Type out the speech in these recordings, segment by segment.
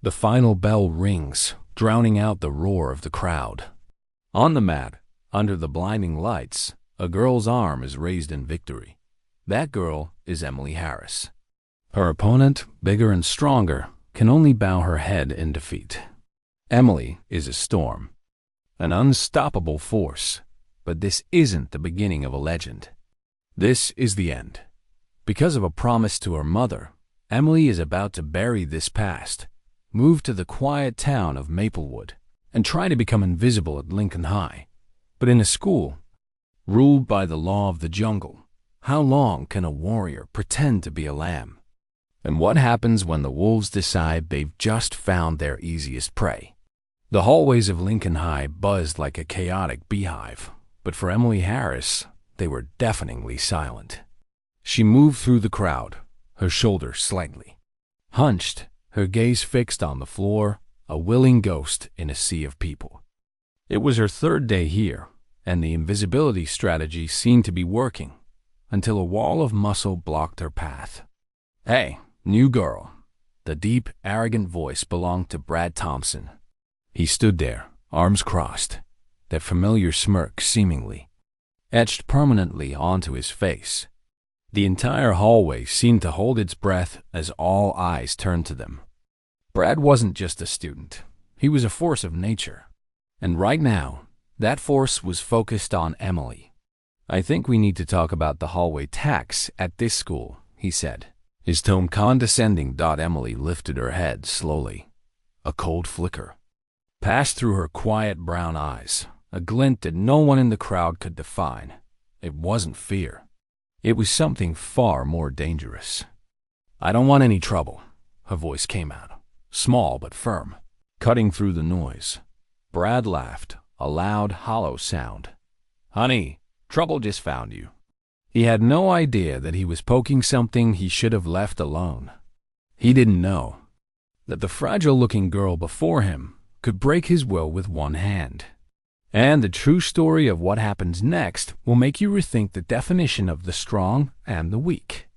The final bell rings, drowning out the roar of the crowd. On the mat, under the blinding lights, a girl's arm is raised in victory. That girl is Emily Harris. Her opponent, bigger and stronger, can only bow her head in defeat. Emily is a storm, an unstoppable force, but this isn't the beginning of a legend. This is the end. Because of a promise to her mother, Emily is about to bury this past, move to the quiet town of Maplewood, and try to become invisible at Lincoln High. But in a school ruled by the law of the jungle, how long can a warrior pretend to be a lamb? And what happens when the wolves decide they've just found their easiest prey? The hallways of Lincoln High buzzed like a chaotic beehive, but for Emily Harris, they were deafeningly silent. She moved through the crowd, her shoulders slightly hunched, her gaze fixed on the floor, a willing ghost in a sea of people. It was her third day here, and the invisibility strategy seemed to be working, until a wall of muscle blocked her path. "Hey, new girl." The deep, arrogant voice belonged to Brad Thompson. He stood there, arms crossed, that familiar smirk seemingly etched permanently onto his face. The entire hallway seemed to hold its breath as all eyes turned to them. Brad wasn't just a student. He was a force of nature. And right now, that force was focused on Emily. "I think we need to talk about the hallway tax at this school," he said, his tone condescending. Emily lifted her head slowly. A cold flicker passed through her quiet brown eyes, a glint that no one in the crowd could define. It wasn't fear. It was something far more dangerous. "I don't want any trouble," her voice came out, small but firm, cutting through the noise. Brad laughed, a loud, hollow sound. "Honey, trouble just found you." He had no idea that he was poking something he should have left alone. He didn't know that the fragile-looking girl before him could break his will with one hand. And the true story of what happens next will make you rethink the definition of the strong and the weak.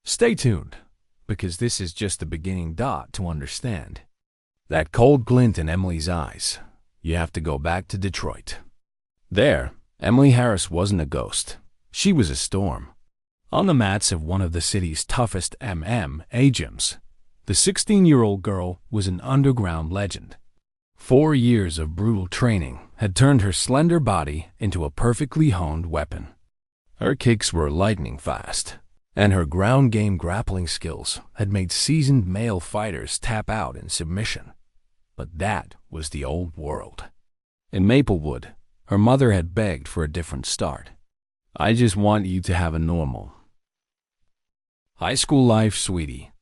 Stay tuned, because this is just the beginning to understand. That cold glint in Emily's eyes. You have to go back to Detroit. There, Emily Harris wasn't a ghost. She was a storm. On the mats of one of the city's toughest MMA gyms, the 16-year-old girl was an underground legend. 4 years of brutal training had turned her slender body into a perfectly honed weapon. Her kicks were lightning fast, and her ground game grappling skills had made seasoned male fighters tap out in submission. But that was the old world. In Maplewood, her mother had begged for a different start. "I just want you to have a normal high school life, sweetie."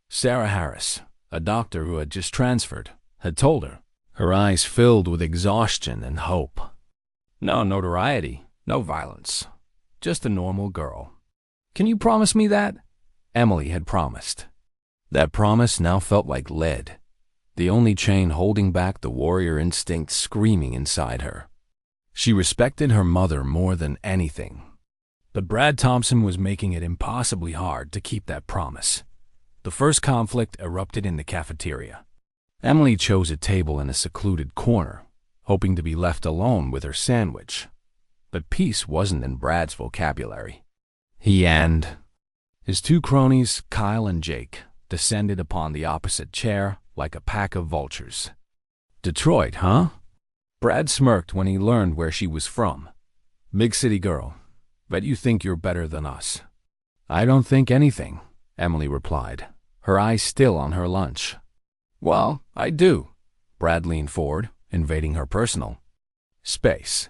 Sarah Harris, a doctor who had just transferred, had told her, her eyes filled with exhaustion and hope. "No notoriety, no violence, just a normal girl. Can you promise me that?" Emily had promised. That promise now felt like lead, the only chain holding back the warrior instinct screaming inside her. She respected her mother more than anything. But Brad Thompson was making it impossibly hard to keep that promise. The first conflict erupted in the cafeteria. Emily chose a table in a secluded corner, hoping to be left alone with her sandwich. But peace wasn't in Brad's vocabulary. He and his two cronies, Kyle and Jake, descended upon the opposite chair like a pack of vultures. "Detroit, huh?" Brad smirked when he learned where she was from. "Big city girl. Bet you think you're better than us." "I don't think anything," Emily replied, her eyes still on her lunch. "Well, I do." Brad leaned forward, invading her personal space.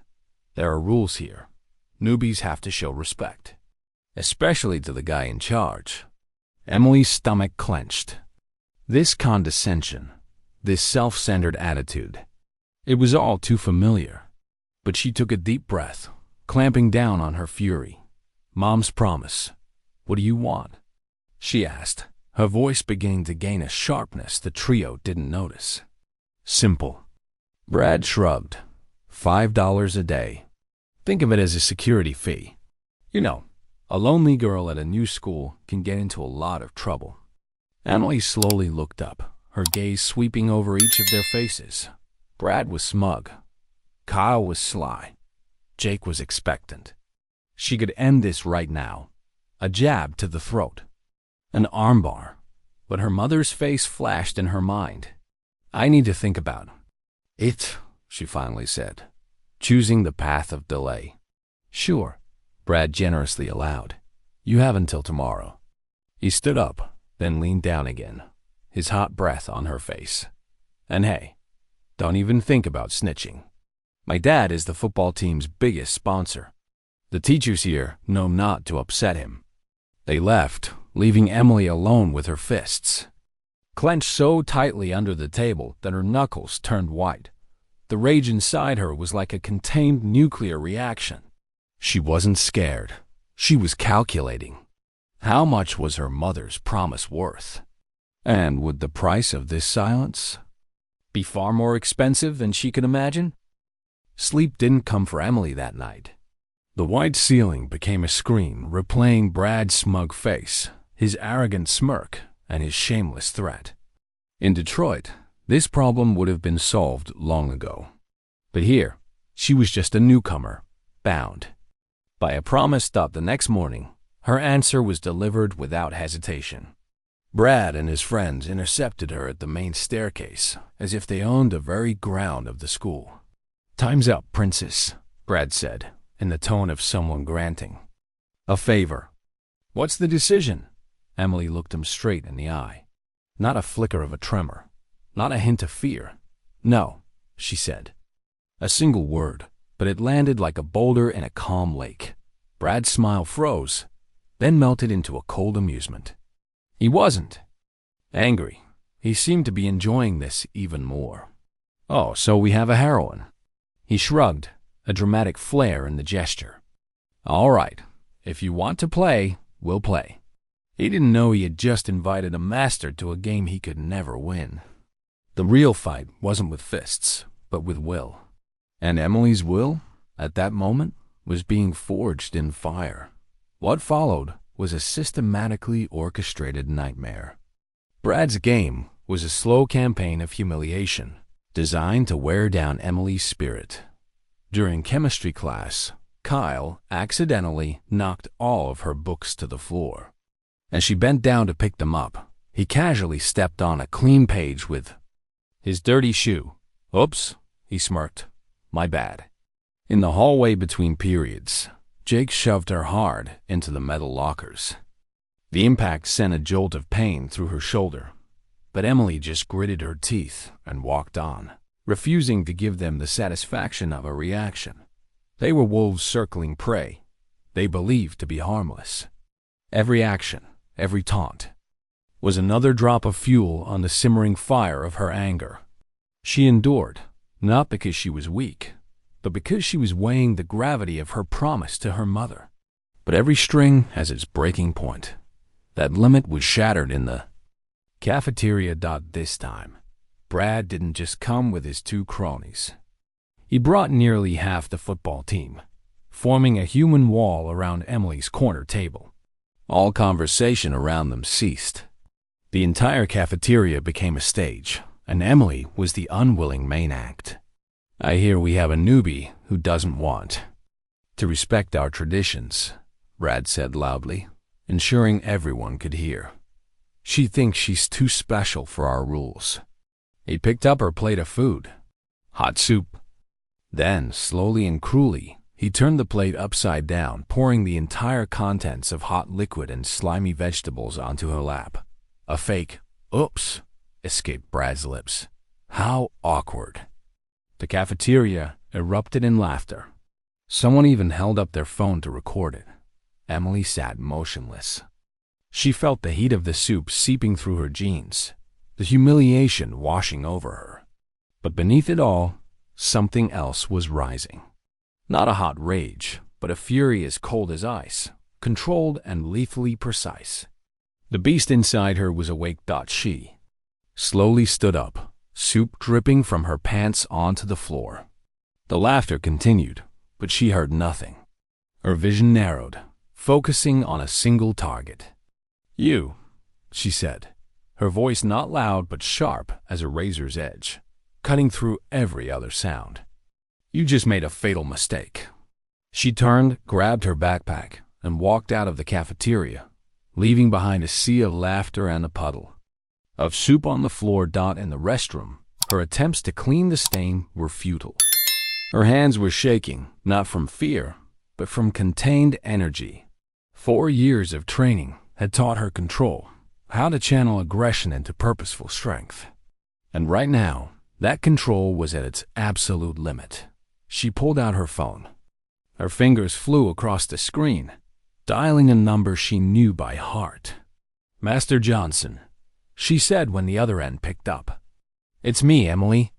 "There are rules here. Newbies have to show respect, especially to the guy in charge." Emily's stomach clenched. This condescension, this self-centered attitude, it was all too familiar. But she took a deep breath, clamping down on her fury. "Mom's promise. What do you want?" she asked, her voice beginning to gain a sharpness the trio didn't notice. "Simple." Brad shrugged. $5 a day. Think of it as a security fee. You know, a lonely girl at a new school can get into a lot of trouble. Emily slowly looked up, her gaze sweeping over each of their faces. Brad was smug. Kyle was sly. Jake was expectant. She could end this right now. A jab to the throat. An armbar. But her mother's face flashed in her mind. "I need to think about it," she finally said, choosing the path of delay. "Sure," Brad generously allowed. "You have until tomorrow." He stood up, then leaned down again, his hot breath on her face. "And hey, don't even think about snitching. My dad is the football team's biggest sponsor. The teachers here know not to upset him." They left, leaving Emily alone with her fists, clenched so tightly under the table that her knuckles turned white. The rage inside her was like a contained nuclear reaction. She wasn't scared. She was calculating. How much was her mother's promise worth? And would the price of this silence be far more expensive than she could imagine? Sleep didn't come for Emily that night. The white ceiling became a screen replaying Brad's smug face, his arrogant smirk, and his shameless threat. In Detroit, this problem would have been solved long ago. But here, she was just a newcomer, bound by a promise that the next morning, her answer was delivered without hesitation. Brad and his friends intercepted her at the main staircase, as if they owned the very ground of the school. "Time's up, princess," Brad said, in the tone of someone granting a favor. "What's the decision?" Emily looked him straight in the eye. Not a flicker of a tremor, not a hint of fear. "No," she said. A single word, but it landed like a boulder in a calm lake. Brad's smile froze, then melted into a cold amusement. He wasn't angry. He seemed to be enjoying this even more. "Oh, so we have a heroine." He shrugged, a dramatic flair in the gesture. "All right, if you want to play, we'll play." He didn't know he had just invited a master to a game he could never win. The real fight wasn't with fists, but with will. And Emily's will, at that moment, was being forged in fire. What followed was a systematically orchestrated nightmare. Brad's game was a slow campaign of humiliation, designed to wear down Emily's spirit. During chemistry class, Kyle accidentally knocked all of her books to the floor. As she bent down to pick them up, he casually stepped on a clean page with his dirty shoe. "Oops," he smirked. "My bad." In the hallway between periods, Jake shoved her hard into the metal lockers. The impact sent a jolt of pain through her shoulder, but Emily just gritted her teeth and walked on, refusing to give them the satisfaction of a reaction. They were wolves circling prey, they believed to be harmless. Every action, every taunt, was another drop of fuel on the simmering fire of her anger. She endured, not because she was weak, but because she was weighing the gravity of her promise to her mother. But every string has its breaking point. That limit was shattered in the cafeteria. This time, Brad didn't just come with his two cronies. He brought nearly half the football team, forming a human wall around Emily's corner table. All conversation around them ceased. The entire cafeteria became a stage, and Emily was the unwilling main act. "I hear we have a newbie who doesn't want to respect our traditions," Brad said loudly, ensuring everyone could hear. "She thinks she's too special for our rules." He picked up her plate of food, hot soup. Then, slowly and cruelly, he turned the plate upside down, pouring the entire contents of hot liquid and slimy vegetables onto her lap. A fake "oops" escaped Brad's lips. How awkward. The cafeteria erupted in laughter. Someone even held up their phone to record it. Emily sat motionless. She felt the heat of the soup seeping through her jeans, the humiliation washing over her. But beneath it all, something else was rising. Not a hot rage, but a fury as cold as ice, controlled and lethally precise. The beast inside her was awake. She slowly stood up, soup dripping from her pants onto the floor. The laughter continued, but she heard nothing. Her vision narrowed, focusing on a single target. "You," she said, her voice not loud but sharp as a razor's edge, cutting through every other sound. "You just made a fatal mistake." She turned, grabbed her backpack, and walked out of the cafeteria, leaving behind a sea of laughter and a puddle of soup on the floor. In the restroom, her attempts to clean the stain were futile. Her hands were shaking, not from fear, but from contained energy. 4 years of training had taught her control, how to channel aggression into purposeful strength. And right now, that control was at its absolute limit. She pulled out her phone. Her fingers flew across the screen, dialing a number she knew by heart. "Master Johnson," she said when the other end picked up. "It's me, Emily."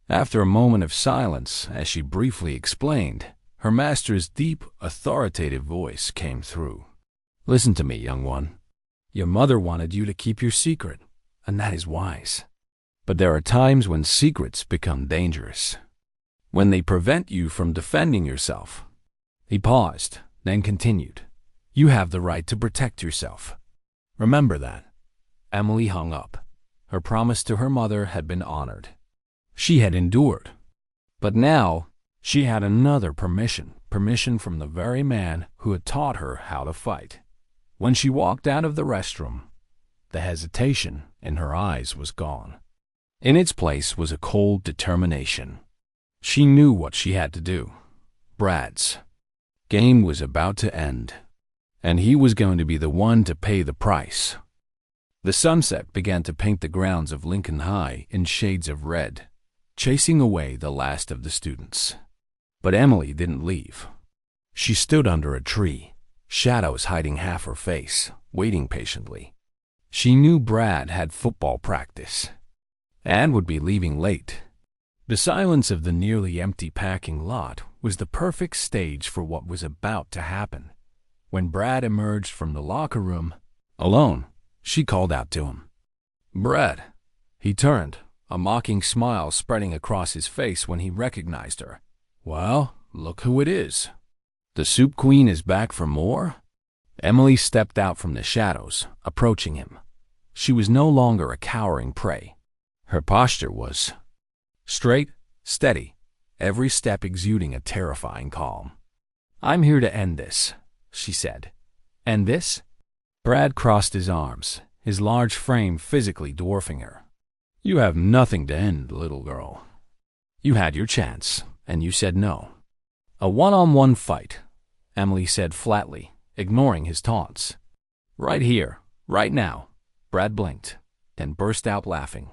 After a moment of silence, as she briefly explained, her master's deep, authoritative voice came through. "Listen to me, young one. Your mother wanted you to keep your secret, and that is wise. But there are times when secrets become dangerous, when they prevent you from defending yourself." He paused, then continued. "You have the right to protect yourself. Remember that." Emily hung up. Her promise to her mother had been honored. She had endured. But now, she had another permission from the very man who had taught her how to fight. When she walked out of the restroom, the hesitation in her eyes was gone. In its place was a cold determination. She knew what she had to do. Brad's game was about to end, and he was going to be the one to pay the price. The sunset began to paint the grounds of Lincoln High in shades of red, chasing away the last of the students. But Emily didn't leave. She stood under a tree, shadows hiding half her face, waiting patiently. She knew Brad had football practice and would be leaving late. The silence of the nearly empty parking lot was the perfect stage for what was about to happen. When Brad emerged from the locker room, alone, she called out to him. "Brad." He turned, a mocking smile spreading across his face when he recognized her. "Well, look who it is. The Soup Queen is back for more?" Emily stepped out from the shadows, approaching him. She was no longer a cowering prey. Her posture was straight, steady, every step exuding a terrifying calm. "I'm here to end this," she said. "End this?" Brad crossed his arms, his large frame physically dwarfing her. "You have nothing to end, little girl. You had your chance, and you said no." "A one-on-one fight," Emily said flatly, ignoring his taunts. "Right here, right now." Brad blinked, then burst out laughing.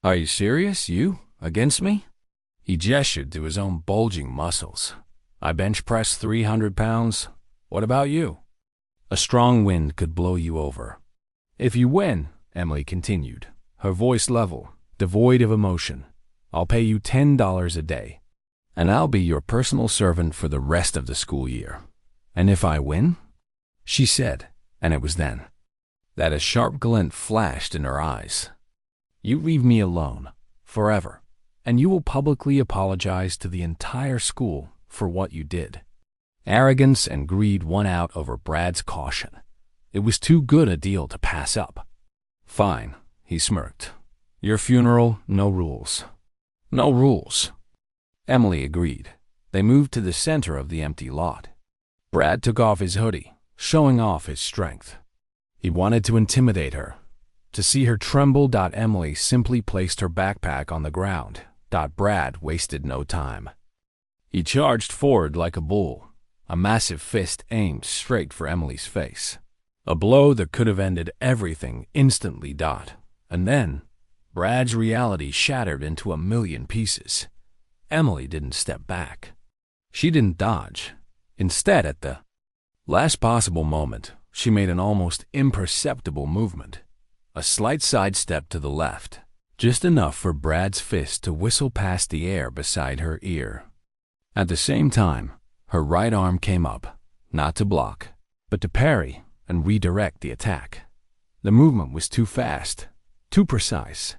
"Are you serious, you, against me?" He gestured to his own bulging muscles. "I bench press 300 pounds. What about you?" "A strong wind could blow you over." "If you win," Emily continued, her voice level, devoid of emotion, "I'll pay you $10 a day, and I'll be your personal servant for the rest of the school year." "And if I win?" she said, and it was then that a sharp glint flashed in her eyes. "You leave me alone, forever, and you will publicly apologize to the entire school for what you did." Arrogance and greed won out over Brad's caution. It was too good a deal to pass up. "Fine," he smirked. "Your funeral, no rules." "No rules." Emily agreed. They moved to the center of the empty lot. Brad took off his hoodie, showing off his strength. He wanted to intimidate her, to see her tremble. Emily simply placed her backpack on the ground. Brad wasted no time. He charged forward like a bull, a massive fist aimed straight for Emily's face. A blow that could have ended everything instantly. And then, Brad's reality shattered into a million pieces. Emily didn't step back. She didn't dodge. Instead, at the last possible moment, she made an almost imperceptible movement. A slight sidestep to the left, just enough for Brad's fist to whistle past the air beside her ear. At the same time, her right arm came up, not to block, but to parry and redirect the attack. The movement was too fast, too precise.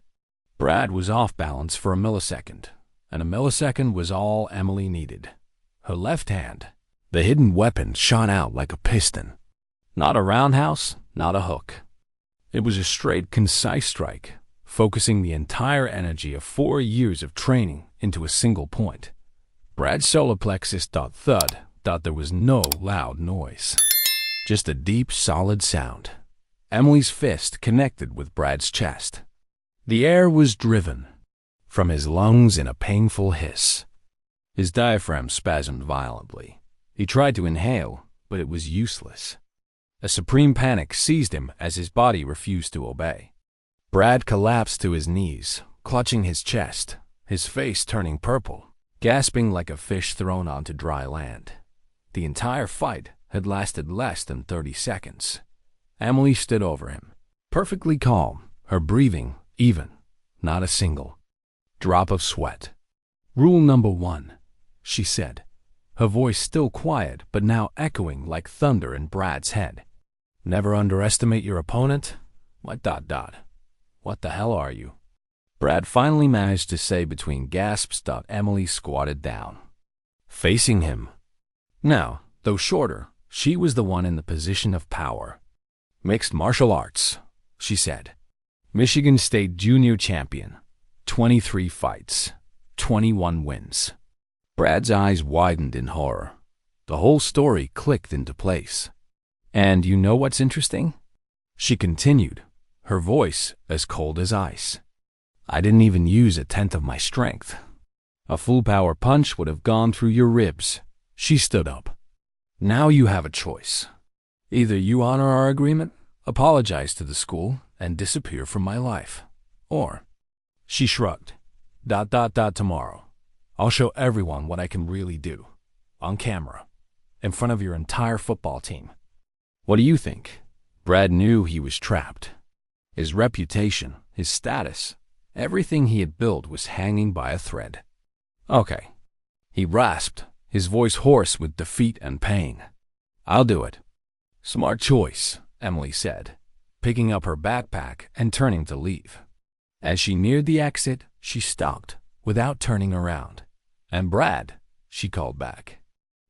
Brad was off balance for a millisecond, and a millisecond was all Emily needed. Her left hand, the hidden weapon, shot out like a piston. Not a roundhouse, not a hook. It was a straight, concise strike, focusing the entire energy of 4 years of training into a single point. Brad's solar plexus thud. There was no loud noise, just a deep, solid sound. Emily's fist connected with Brad's chest. The air was driven from his lungs in a painful hiss. His diaphragm spasmed violently. He tried to inhale, but it was useless. A supreme panic seized him as his body refused to obey. Brad collapsed to his knees, clutching his chest, his face turning purple, gasping like a fish thrown onto dry land. The entire fight had lasted less than 30 seconds. Emily stood over him, perfectly calm, her breathing even, not a single drop of sweat. "Rule number 1, she said, her voice still quiet but now echoing like thunder in Brad's head. "Never underestimate your opponent? What the hell are you?" Brad finally managed to say between gasps. Emily squatted down, facing him. Now, though shorter, she was the one in the position of power. "Mixed martial arts," she said. "Michigan State Junior Champion. 23 fights, 21 wins." Brad's eyes widened in horror. The whole story clicked into place. "And you know what's interesting?" she continued, her voice as cold as ice. "I didn't even use a tenth of my strength. A full power punch would have gone through your ribs." She stood up. "Now you have a choice. Either you honor our agreement, apologize to the school, and disappear from my life. Or," she shrugged, "tomorrow. I'll show everyone what I can really do. On camera. In front of your entire football team. What do you think?" Brad knew he was trapped. His reputation, his status, everything he had built was hanging by a thread. "Okay," he rasped, his voice hoarse with defeat and pain. "I'll do it." "Smart choice," Emily said, picking up her backpack and turning to leave. As she neared the exit, she stopped, without turning around. "And Brad," she called back,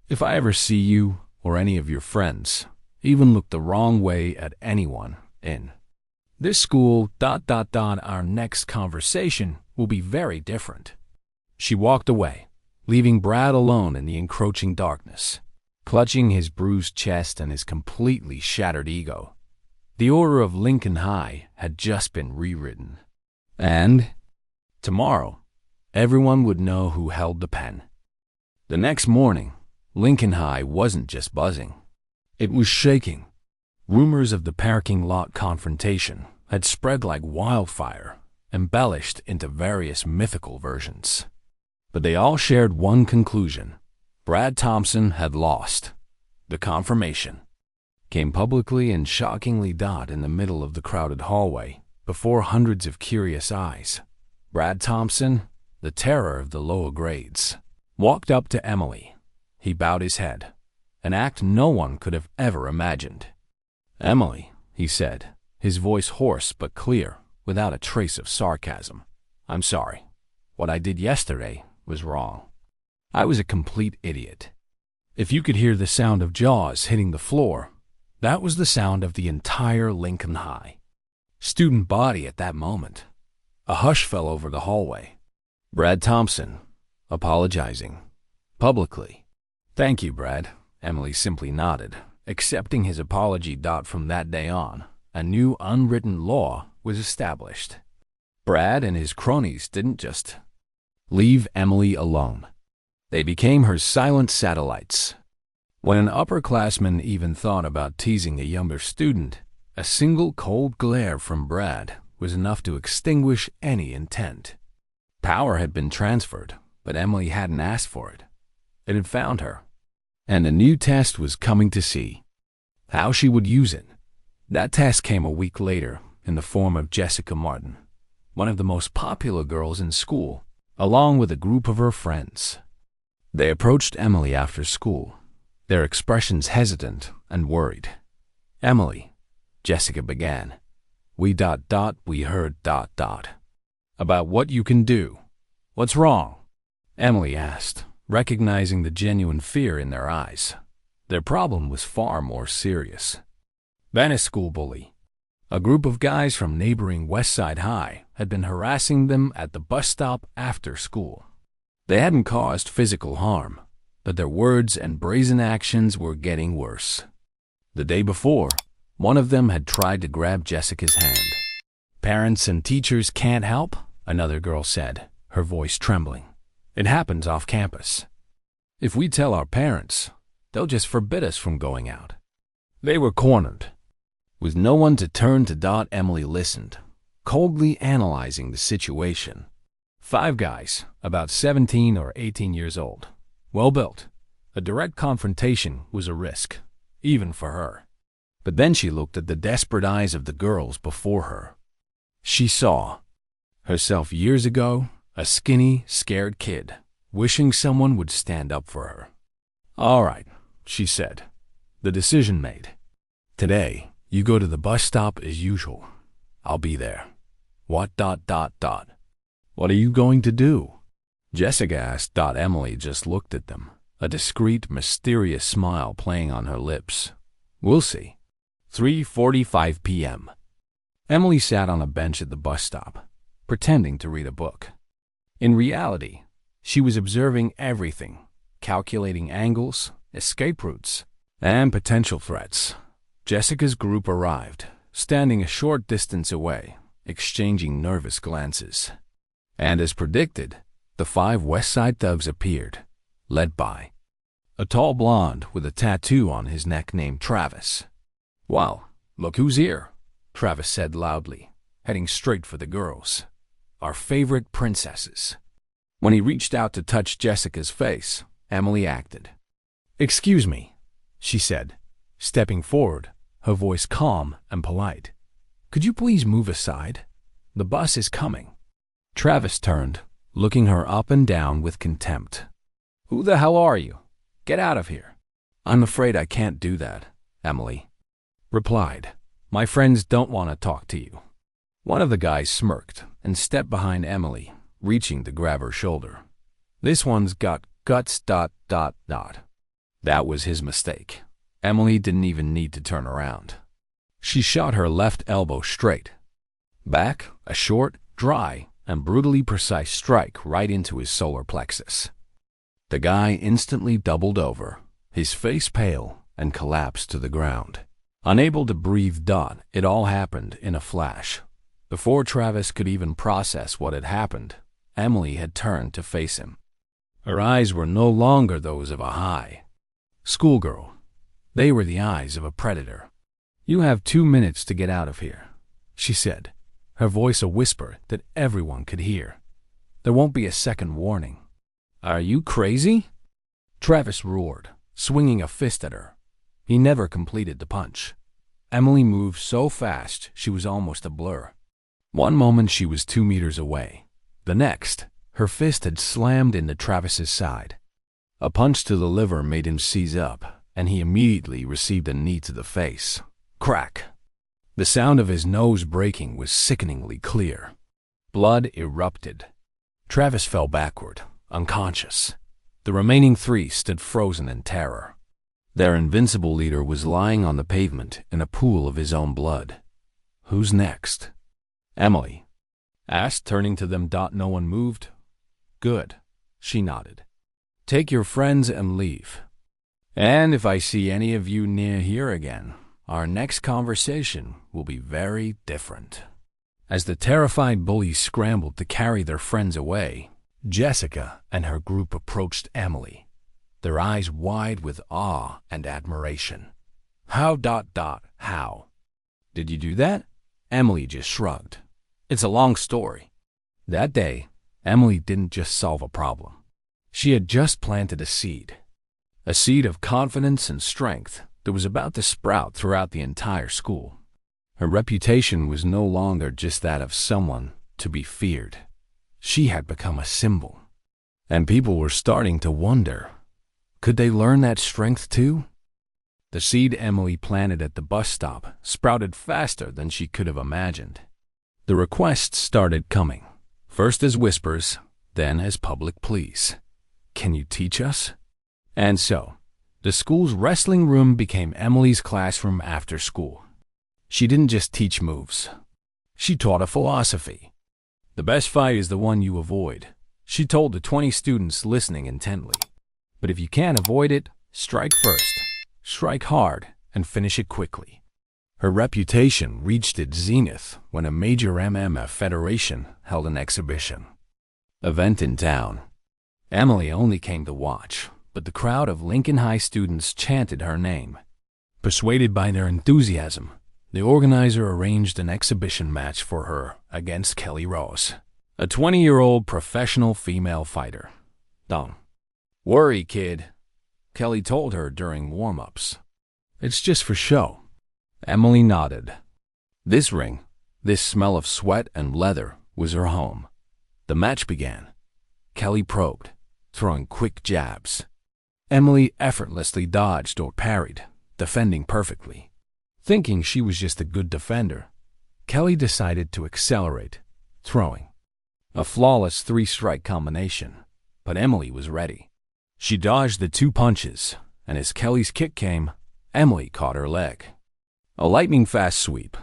"if I ever see you or any of your friends even look the wrong way at anyone in this school, our next conversation will be very different." She walked away, leaving Brad alone in the encroaching darkness, clutching his bruised chest and his completely shattered ego. The order of Lincoln High had just been rewritten. And tomorrow, everyone would know who held the pen. The next morning, Lincoln High wasn't just buzzing. It was shaking. Rumors of the parking lot confrontation had spread like wildfire, embellished into various mythical versions. But they all shared one conclusion. Brad Thompson had lost. The confirmation came publicly and shockingly in the middle of the crowded hallway, before hundreds of curious eyes. Brad Thompson, the terror of the lower grades, walked up to Emily. He bowed his head, an act no one could have ever imagined. "Emily," he said, his voice hoarse but clear, without a trace of sarcasm. "I'm sorry. What I did yesterday was wrong. I was a complete idiot." If you could hear the sound of jaws hitting the floor, that was the sound of the entire Lincoln High student body at that moment. A hush fell over the hallway. Brad Thompson, apologizing, publicly. "Thank you, Brad," Emily simply nodded, accepting his apology. From that day on, a new unwritten law was established. Brad and his cronies didn't just leave Emily alone. They became her silent satellites. When an upperclassman even thought about teasing a younger student, a single cold glare from Brad was enough to extinguish any intent. Power had been transferred, but Emily hadn't asked for it. It had found her. And a new test was coming to see how she would use it. That test came a week later in the form of Jessica Martin, one of the most popular girls in school, along with a group of her friends. They approached Emily after school, their expressions hesitant and worried. "Emily," Jessica began, we heard ... about what you can do. What's wrong?" Emily asked, recognizing the genuine fear in their eyes. Their problem was far more serious than a school bully. A group of guys from neighboring West Side High had been harassing them at the bus stop after school. They hadn't caused physical harm, but their words and brazen actions were getting worse. The day before, one of them had tried to grab Jessica's hand. "Parents and teachers can't help," another girl said, her voice trembling. "It happens off campus. If we tell our parents, they'll just forbid us from going out." They were cornered. With no one to turn to, Emily listened, coldly analyzing the situation. 5 guys, about 17 or 18 years old, well-built. A direct confrontation was a risk, even for her. But then she looked at the desperate eyes of the girls before her. She saw herself years ago, a skinny, scared kid, wishing someone would stand up for her. "All right," she said. "The decision made. Today, you go to the bus stop as usual. I'll be there." "What? What are you going to do?" Jessica asked. Emily just looked at them, a discreet, mysterious smile playing on her lips. "We'll see." 3:45 p.m. Emily sat on a bench at the bus stop, pretending to read a book. In reality, she was observing everything, calculating angles, escape routes, and potential threats. Jessica's group arrived, standing a short distance away, exchanging nervous glances. And as predicted, the 5 West Side thugs appeared, led by a tall blonde with a tattoo on his neck named Travis. "Well, look who's here," Travis said loudly, heading straight for the girls. "Our favorite princesses." When he reached out to touch Jessica's face, Emily acted. "Excuse me," she said, stepping forward, her voice calm and polite. "Could you please move aside? The bus is coming." Travis turned, looking her up and down with contempt. "Who the hell are you? Get out of here." "I'm afraid I can't do that," Emily replied. "My friends don't want to talk to you." One of the guys smirked and stepped behind Emily, reaching to grab her shoulder. "This one's got guts. That was his mistake. Emily didn't even need to turn around. She shot her left elbow straight back, a short, dry, and brutally precise strike right into his solar plexus. The guy instantly doubled over, his face pale, and collapsed to the ground. Unable to breathe. It all happened in a flash. Before Travis could even process what had happened, Emily had turned to face him. Her eyes were no longer those of a high schoolgirl. They were the eyes of a predator. "You have 2 minutes to get out of here," she said, her voice a whisper that everyone could hear. "There won't be a second warning." "Are you crazy?" Travis roared, swinging a fist at her. He never completed the punch. Emily moved so fast she was almost a blur. One moment she was 2 meters away. The next, her fist had slammed into Travis's side. A punch to the liver made him seize up, and he immediately received a knee to the face. Crack! The sound of his nose breaking was sickeningly clear. Blood erupted. Travis fell backward, unconscious. The remaining 3 stood frozen in terror. Their invincible leader was lying on the pavement in a pool of his own blood. "Who's next?" Emily asked, turning to them. No one moved. "Good," she nodded. "Take your friends and leave. And if I see any of you near here again, our next conversation will be very different." As the terrified bullies scrambled to carry their friends away, Jessica and her group approached Emily, their eyes wide with awe and admiration. How? Did you do that?" Emily just shrugged. "It's a long story." That day, Emily didn't just solve a problem. She had just planted a seed of confidence and strength that was about to sprout throughout the entire school. Her reputation was no longer just that of someone to be feared. She had become a symbol. And people were starting to wonder, could they learn that strength too? The seed Emily planted at the bus stop sprouted faster than she could have imagined. The requests started coming, first as whispers, then as public pleas. "Can you teach us?" And so, the school's wrestling room became Emily's classroom after school. She didn't just teach moves. She taught a philosophy. The best fight is the one you avoid, she told the 20 students listening intently. But if you can't avoid it, strike first, strike hard, and finish it quickly. Her reputation reached its zenith when a major MMF federation held an exhibition event in town. Emily only came to watch, but the crowd of Lincoln High students chanted her name. Persuaded by their enthusiasm, the organizer arranged an exhibition match for her against Kelly Rose, a 20-year-old professional female fighter. "Don't worry, kid," Kelly told her during warm-ups. "It's just for show." Emily nodded. This ring, this smell of sweat and leather, was her home. The match began. Kelly probed, throwing quick jabs. Emily effortlessly dodged or parried, defending perfectly. Thinking she was just a good defender, Kelly decided to accelerate, throwing. A flawless 3-strike combination, but Emily was ready. She dodged the 2 punches, and as Kelly's kick came, Emily caught her leg. A lightning-fast sweep.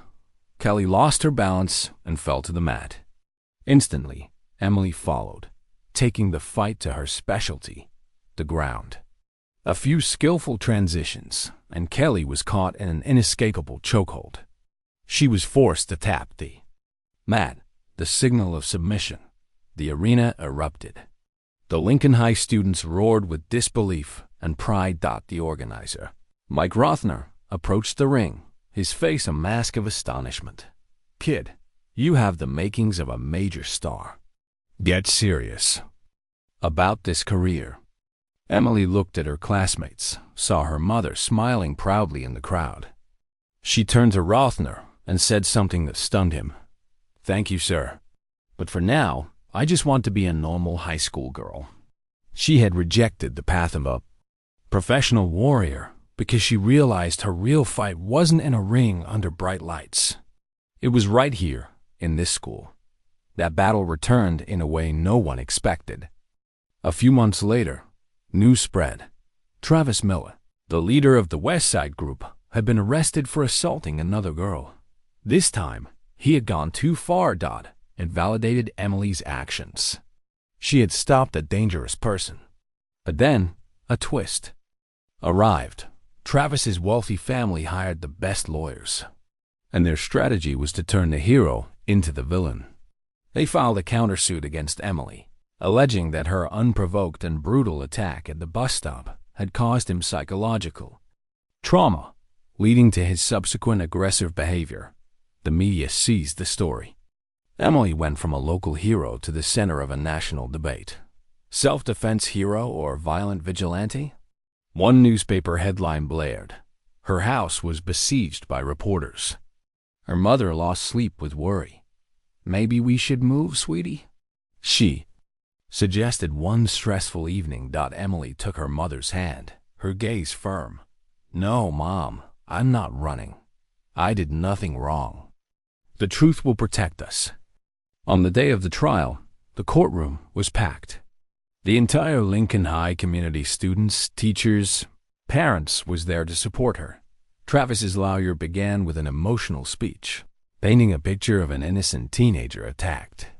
Kelly lost her balance and fell to the mat. Instantly, Emily followed, taking the fight to her specialty, the ground. A few skillful transitions, and Kelly was caught in an inescapable chokehold. She was forced to tap the mat, the signal of submission. The arena erupted. The Lincoln High students roared with disbelief and pride. The organizer, Mike Rothner, approached the ring, his face a mask of astonishment. "Kid, you have the makings of a major star. Get serious about this career." Emily looked at her classmates, saw her mother smiling proudly in the crowd. She turned to Rothner and said something that stunned him. "Thank you, sir. But for now, I just want to be a normal high school girl." She had rejected the path of a professional warrior because she realized her real fight wasn't in a ring under bright lights. It was right here, in this school. That battle returned in a way no one expected. A few months later, news spread. Travis Miller, the leader of the West Side group, had been arrested for assaulting another girl. This time, he had gone too far. It validated Emily's actions. She had stopped a dangerous person. But then, a twist arrived. Travis's wealthy family hired the best lawyers, and their strategy was to turn the hero into the villain. They filed a countersuit against Emily, alleging that her unprovoked and brutal attack at the bus stop had caused him psychological trauma, leading to his subsequent aggressive behavior. The media seized the story. Emily went from a local hero to the center of a national debate. Self-defense hero or violent vigilante? One newspaper headline blared. Her house was besieged by reporters. Her mother lost sleep with worry. "Maybe we should move, sweetie?" She suggested one stressful evening. Emily took her mother's hand, her gaze firm. "No, Mom, I'm not running. I did nothing wrong. The truth will protect us." On the day of the trial, the courtroom was packed. The entire Lincoln High community, students, teachers, parents, was there to support her. Travis's lawyer began with an emotional speech, painting a picture of an innocent teenager attacked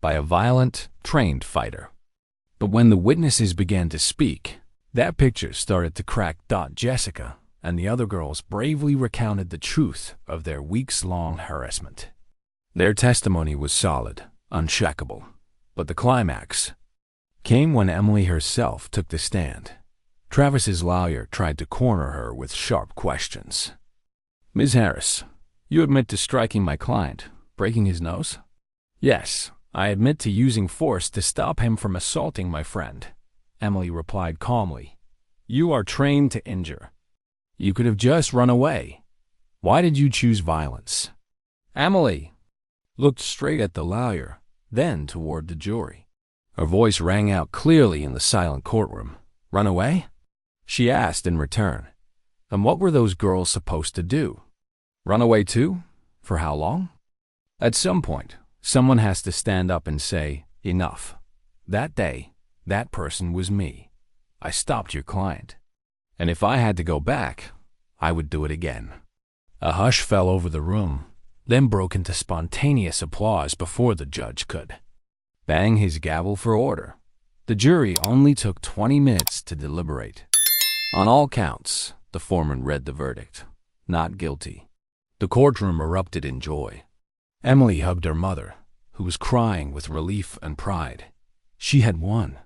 by a violent, trained fighter. But when the witnesses began to speak, that picture started to crack. Jessica and the other girls bravely recounted the truth of their weeks-long harassment. Their testimony was solid, unshakable, but the climax came when Emily herself took the stand. Travis's lawyer tried to corner her with sharp questions. "Ms. Harris, you admit to striking my client, breaking his nose?" "Yes, I admit to using force to stop him from assaulting my friend," Emily replied calmly. "You are trained to injure. You could have just run away. Why did you choose violence?" Emily looked straight at the lawyer, then toward the jury. Her voice rang out clearly in the silent courtroom. "Run away?" she asked in return. "And what were those girls supposed to do? Run away too? For how long?" At some point, someone has to stand up and say, "Enough. That day, that person was me. I stopped your client. And if I had to go back, I would do it again." A hush fell over the room, then broke into spontaneous applause before the judge could bang his gavel for order. The jury only took 20 minutes to deliberate. On all counts, the foreman read the verdict. Not guilty. The courtroom erupted in joy. Emily hugged her mother, who was crying with relief and pride. She had won.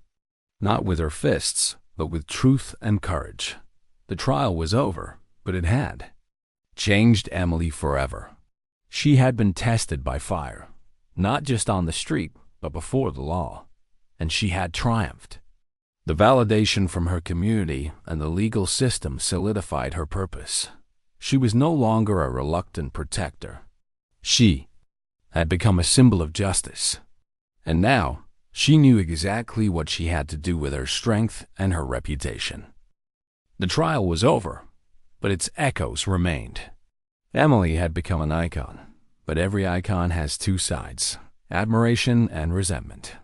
Not with her fists, but with truth and courage. The trial was over, but it had changed Emily forever. She had been tested by fire, not just on the street, but before the law, and she had triumphed. The validation from her community and the legal system solidified her purpose. She was no longer a reluctant protector. She had become a symbol of justice, and now she knew exactly what she had to do with her strength and her reputation. The trial was over, but its echoes remained. Emily had become an icon, but every icon has two sides: admiration and resentment.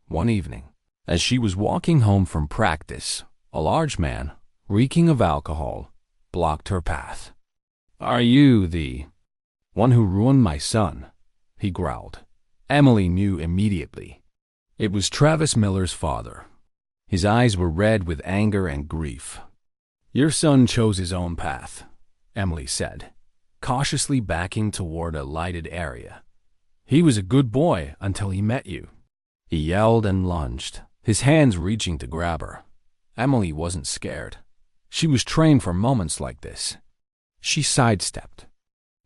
One evening, as she was walking home from practice, a large man, reeking of alcohol, blocked her path. "Are you the one who ruined my son?" he growled. Emily knew immediately. It was Travis Miller's father. His eyes were red with anger and grief. "Your son chose his own path," Emily said, cautiously backing toward a lighted area. "He was a good boy until he met you." He yelled and lunged, his hands reaching to grab her. Emily wasn't scared. She was trained for moments like this. She sidestepped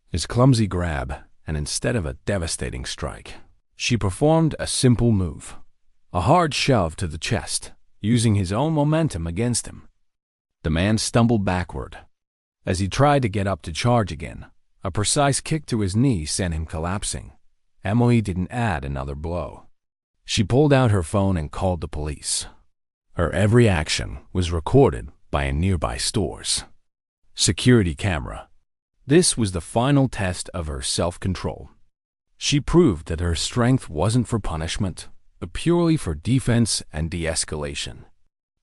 his clumsy grab, and instead of a devastating strike, she performed a simple move, a hard shove to the chest, using his own momentum against him. The man stumbled backward. As he tried to get up to charge again, a precise kick to his knee sent him collapsing. Emily didn't add another blow. She pulled out her phone and called the police. Her every action was recorded by a nearby store's security camera. This was the final test of her self-control. She proved that her strength wasn't for punishment, but purely for defense and de-escalation.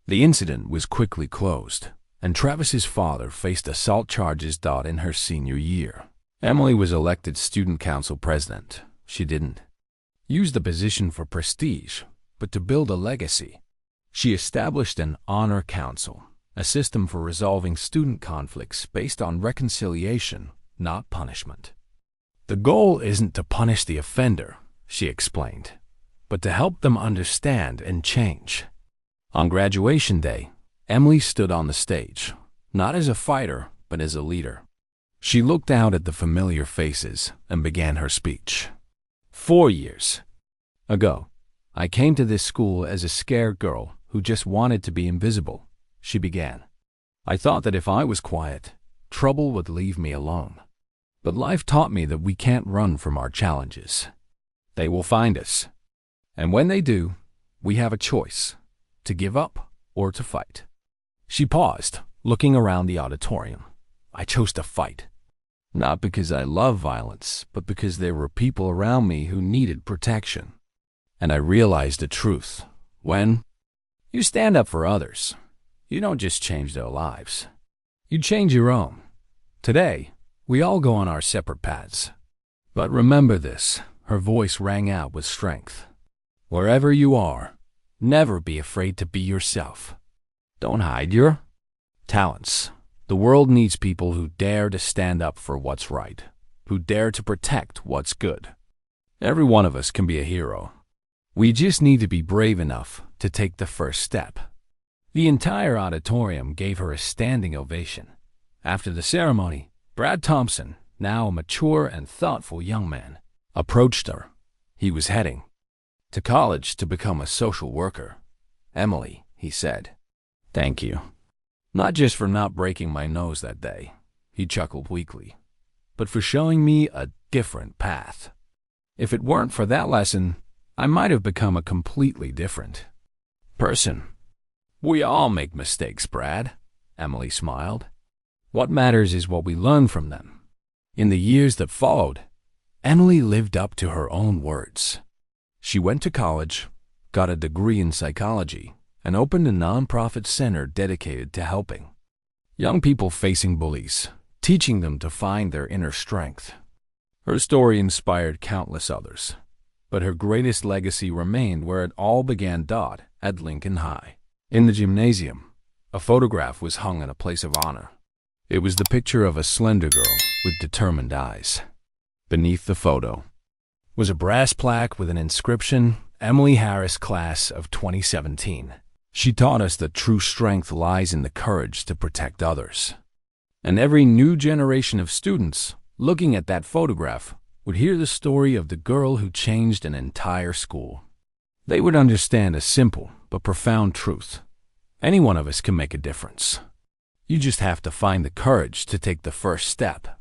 The incident was quickly closed, and Travis's father faced assault charges in her senior year. Emily was elected student council president. She didn't use the position for prestige, but to build a legacy. She established an honor council, a system for resolving student conflicts based on reconciliation, not punishment. "The goal isn't to punish the offender," she explained, "but to help them understand and change." On graduation day, Emily stood on the stage, not as a fighter, but as a leader. She looked out at the familiar faces and began her speech. 4 years ago, I came to this school as a scared girl who just wanted to be invisible, she began. I thought that if I was quiet, trouble would leave me alone. But life taught me that we can't run from our challenges. They will find us. And when they do, we have a choice: to give up or to fight. She paused, looking around the auditorium. I chose to fight. Not because I love violence, but because there were people around me who needed protection. And I realized the truth. When you stand up for others, you don't just change their lives. You change your own. Today, we all go on our separate paths. But remember this, her voice rang out with strength. Wherever you are, never be afraid to be yourself. Don't hide your talents. The world needs people who dare to stand up for what's right, who dare to protect what's good. Every one of us can be a hero. We just need to be brave enough to take the first step. The entire auditorium gave her a standing ovation. After the ceremony, Brad Thompson, now a mature and thoughtful young man, approached her. He was heading to college to become a social worker. Emily, he said, thank you. Not just for not breaking my nose that day, he chuckled weakly, but for showing me a different path. If it weren't for that lesson, I might have become a completely different person. We all make mistakes, Brad, Emily smiled. What matters is what we learn from them. In the years that followed, Emily lived up to her own words. She went to college, got a degree in psychology, and opened a nonprofit center dedicated to helping young people facing bullies, teaching them to find their inner strength. Her story inspired countless others, but her greatest legacy remained where it all began, at Lincoln High. In the gymnasium, a photograph was hung in a place of honor. It was the picture of a slender girl with determined eyes. Beneath the photo was a brass plaque with an inscription, "Emily Harris, Class of 2017. She taught us that true strength lies in the courage to protect others." And every new generation of students looking at that photograph would hear the story of the girl who changed an entire school. They would understand a simple but profound truth. Any one of us can make a difference. You just have to find the courage to take the first step.